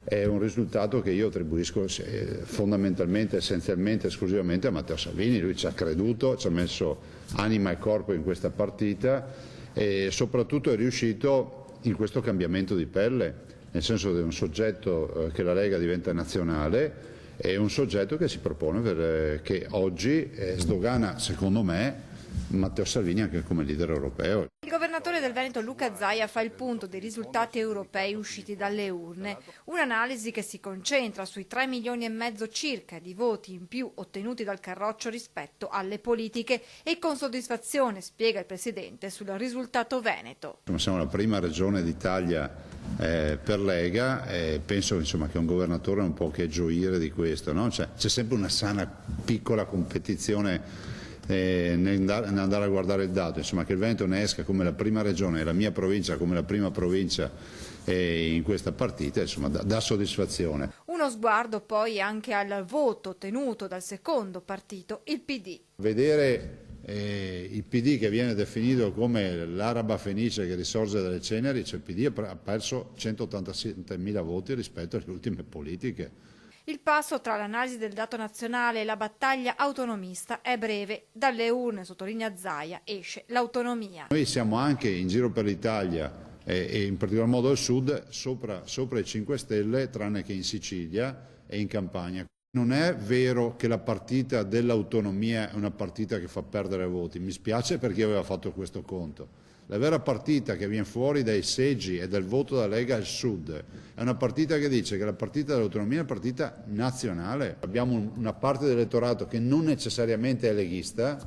È un risultato che io attribuisco fondamentalmente, essenzialmente, esclusivamente a Matteo Salvini. Lui ci ha creduto, ci ha messo anima e corpo in questa partita e soprattutto è riuscito in questo cambiamento di pelle, nel senso che è un soggetto che la Lega diventa nazionale, è un soggetto che si propone che oggi sdogana, secondo me, Matteo Salvini anche come leader europeo. Il governatore del Veneto Luca Zaia fa il punto dei risultati europei usciti dalle urne, un'analisi che si concentra sui 3,5 milioni circa di voti in più ottenuti dal Carroccio rispetto alle politiche e con soddisfazione, spiega il Presidente, sul risultato veneto. Siamo la prima regione d'Italia per Lega e penso insomma, che un governatore non può che gioire di questo, no? C'è sempre una sana piccola competizione nell'andare a guardare il dato, insomma, che il Veneto ne esca come la prima regione e la mia provincia come la prima provincia in questa partita, insomma, dà soddisfazione. Uno sguardo poi anche al voto ottenuto dal secondo partito, il PD. Vedere il PD che viene definito come l'araba fenice che risorge dalle ceneri, cioè il PD ha perso 187.000 voti rispetto alle ultime politiche. Il passo tra l'analisi del dato nazionale e la battaglia autonomista è breve. Dalle urne, sottolinea Zaia, esce l'autonomia. Noi siamo anche in giro per l'Italia e in particolar modo al sud sopra i 5 Stelle, tranne che in Sicilia e in Campania. Non è vero che la partita dell'autonomia è una partita che fa perdere voti, mi spiace per chi aveva fatto questo conto. La vera partita che viene fuori dai seggi e dal voto della Lega al Sud è una partita che dice che la partita dell'autonomia è una partita nazionale. Abbiamo una parte dell'elettorato che non necessariamente è leghista,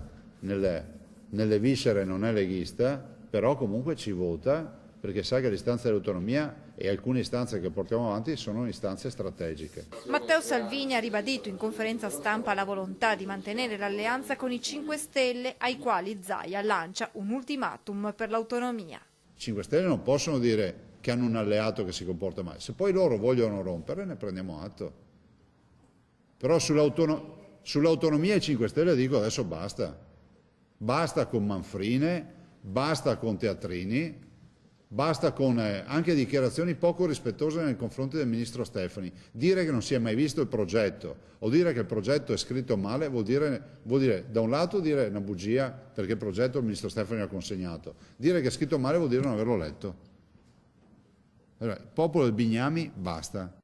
nelle viscere non è leghista, però comunque ci vota perché sa che l'istanza dell'autonomia e alcune istanze che portiamo avanti sono istanze strategiche. Matteo Salvini ha ribadito in conferenza stampa la volontà di mantenere l'alleanza con i 5 Stelle, ai quali Zaia lancia un ultimatum per l'autonomia. I 5 Stelle non possono dire che hanno un alleato che si comporta male, se poi loro vogliono rompere ne prendiamo atto. Però sull'autonomia i 5 Stelle dico adesso basta. Basta con manfrine, basta con teatrini. Basta con anche dichiarazioni poco rispettose nei confronti del ministro Stefani. Dire che non si è mai visto il progetto o dire che il progetto è scritto male vuol dire da un lato dire una bugia perché il progetto il ministro Stefani l'ha consegnato. Dire che è scritto male vuol dire non averlo letto. Allora, il popolo del Bignami basta.